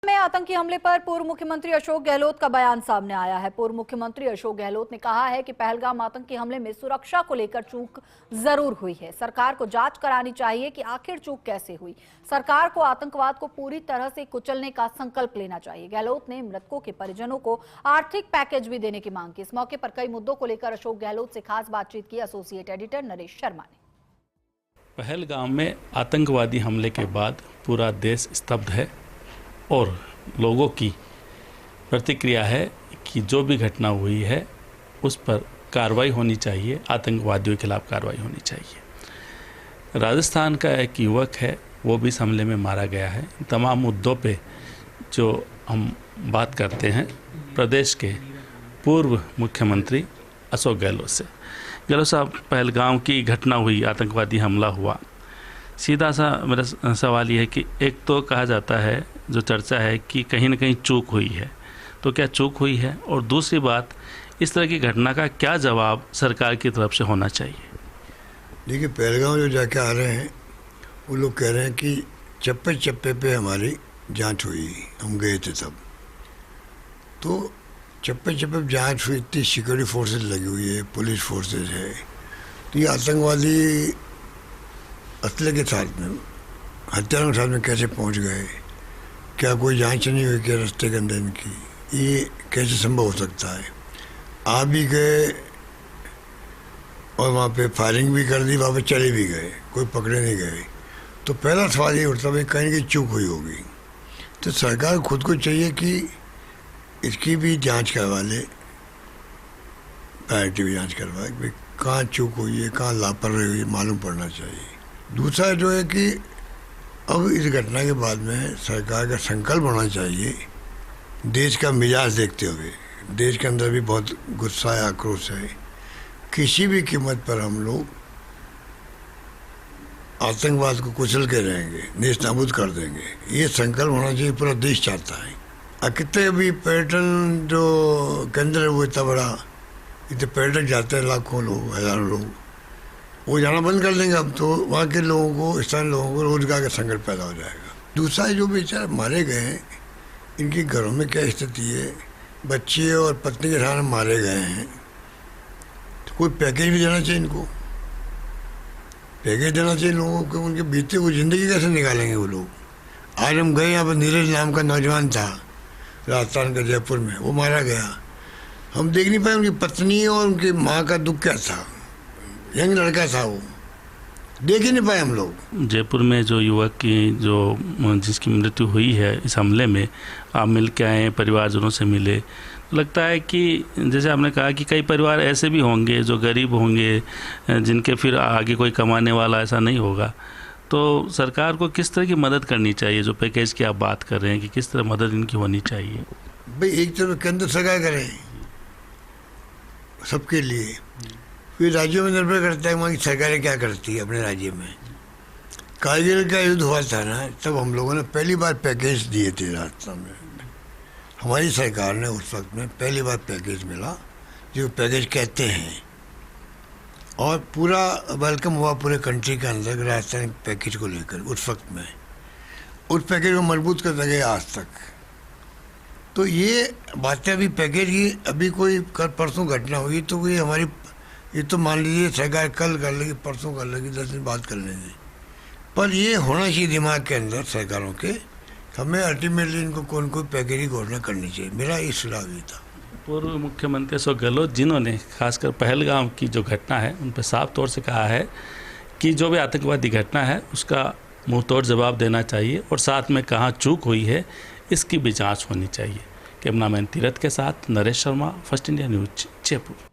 में आतंकी हमले पर पूर्व मुख्यमंत्री अशोक गहलोत का बयान सामने आया है। पूर्व मुख्यमंत्री अशोक गहलोत ने कहा है कि पहलगाम आतंकी हमले में सुरक्षा को लेकर चूक जरूर हुई है। सरकार को जांच करानी चाहिए कि आखिर चूक कैसे हुई। सरकार को आतंकवाद को पूरी तरह से कुचलने का संकल्प लेना चाहिए। गहलोत ने मृतकों के परिजनों को आर्थिक पैकेज भी देने की मांग की। इस मौके पर कई मुद्दों को लेकर अशोक गहलोत से खास बातचीत की एसोसिएट एडिटर नरेश शर्मा ने। पहलगाम में आतंकवादी हमले के बाद पूरा देश स्तब्ध है और लोगों की प्रतिक्रिया है कि जो भी घटना हुई है उस पर कार्रवाई होनी चाहिए, आतंकवादियों के खिलाफ कार्रवाई होनी चाहिए। राजस्थान का एक युवक है, वो भी इस हमले में मारा गया है। तमाम मुद्दों पे जो हम बात करते हैं प्रदेश के पूर्व मुख्यमंत्री अशोक गहलोत से। गहलोत साहब, पहलगाम की घटना हुई, आतंकवादी हमला हुआ, सीधा सा मेरा सवाल ये है कि एक तो कहा जाता है, जो चर्चा है कि कहीं ना कहीं चूक हुई है, तो क्या चूक हुई है? और दूसरी बात, इस तरह की घटना का क्या जवाब सरकार की तरफ से होना चाहिए? देखिए, पहलगाम जो जाके आ रहे हैं वो लोग कह रहे हैं कि चप्पे चप्पे पे हमारी जांच हुई, हम गए थे तब। तो चप्पे चप्पे पे जांच हुई, इतनी सिक्योरिटी फोर्सेज लगी हुई है, पुलिस फोर्सेज है, तो ये आतंकवादी असले के साथ में, हथियारों के साथ में कैसे पहुंच गए? क्या कोई जांच नहीं हुई क्या रास्ते के अंदर इनकी? ये कैसे संभव हो सकता है? आ भी गए और वहाँ पे फायरिंग भी कर दी, वहाँ पे चले भी गए, कोई पकड़े नहीं गए। तो पहला सवाल ये उठता है, कहीं की चूक हुई होगी। तो सरकार खुद को चाहिए कि इसकी भी जांच करवा ले, प्रायोरिटी भी जांच करवाए कि कहाँ चूक हुई है, कहाँ लापरवाही हुई है, मालूम पड़ना चाहिए। दूसरा जो है कि अब इस घटना के बाद में सरकार का संकल्प होना चाहिए, देश का मिजाज देखते हुए। देश के अंदर भी बहुत गुस्सा है, आक्रोश है, किसी भी कीमत पर हम लोग आतंकवाद को कुचल के रहेंगे, नेस्त नाबूद कर देंगे, ये संकल्प होना चाहिए। पूरा देश चाहता है। कितने भी पर्यटन जो केंद्र है वो इतना बड़ा, इतने पर्यटक जाते हैं, लाखों लोग, हजारों लोग, वो जाना बंद कर देंगे। अब तो वहाँ के लोगों को, स्थानीय लोगों को रोजगार का संकट पैदा हो जाएगा। दूसरा, जो बेचारे मारे गए हैं, इनके घरों में क्या स्थिति है, बच्चे और पत्नी के सामने मारे गए हैं, तो कोई पैकेज भी देना चाहिए इनको, पैकेज देना चाहिए लोगों को। उनके बीते हुए ज़िंदगी कैसे निकालेंगे वो लोग? आज हम गए, यहाँ पर नीरज नाम का नौजवान था राजस्थान के जयपुर में, वो मारा गया। हम देख नहीं पाए उनकी पत्नी और उनकी माँ का दुख क्या था। यंग लड़का था, वो देख ही नहीं पाए हम लोग। जयपुर में जो युवक की जिसकी मृत्यु हुई है इस हमले में, आप मिल के आए, परिवारजनों से मिले, तो लगता है कि जैसे आपने कहा कि कई परिवार ऐसे भी होंगे जो गरीब होंगे, जिनके फिर आगे कोई कमाने वाला ऐसा नहीं होगा। तो सरकार को किस तरह की मदद करनी चाहिए? जो पैकेज की आप बात कर रहे हैं कि किस तरह मदद इनकी होनी चाहिए? भाई, एक तरफ केंद्र सरकार करे सबके लिए, फिर राज्यों में निर्भर करता है वहाँ की सरकारें क्या करती है अपने राज्य में। कारगिल का युद्ध हुआ था ना, तब हम लोगों ने पहली बार पैकेज दिए थे राजस्थान में। हमारी सरकार ने उस वक्त में पहली बार पैकेज मिला, जो पैकेज कहते हैं, और पूरा वेलकम हुआ पूरे कंट्री के अंदर राजस्थान पैकेज को लेकर। उस वक्त में उस पैकेज को मजबूत करते गए आज तक। तो ये बातें अभी पैकेज की, अभी कोई कल परसों घटना हुई तो कोई हमारी, ये तो मान लीजिए सरकार कल कर लेगी, परसों कर लेगी, 10 दिन बाद कर लेगी, पर ये होना चाहिए दिमाग के अंदर सरकारों के, हमें अल्टीमेटली इनको कौन कोई पैकेज की घोषणा करनी चाहिए। मेरा ये सुझाव ये था। पूर्व मुख्यमंत्री अशोक गहलोत, जिन्होंने खासकर पहलगाम की जो घटना है उन पर साफ तौर से कहा है कि जो भी आतंकवादी घटना है उसका मुंह तोड़ जवाब देना चाहिए, और साथ में कहाँ चूक हुई है इसकी भी जाँच होनी चाहिए। कैमरामैन तीरथ के साथ Naresh Sharma, first India news, Jaipur.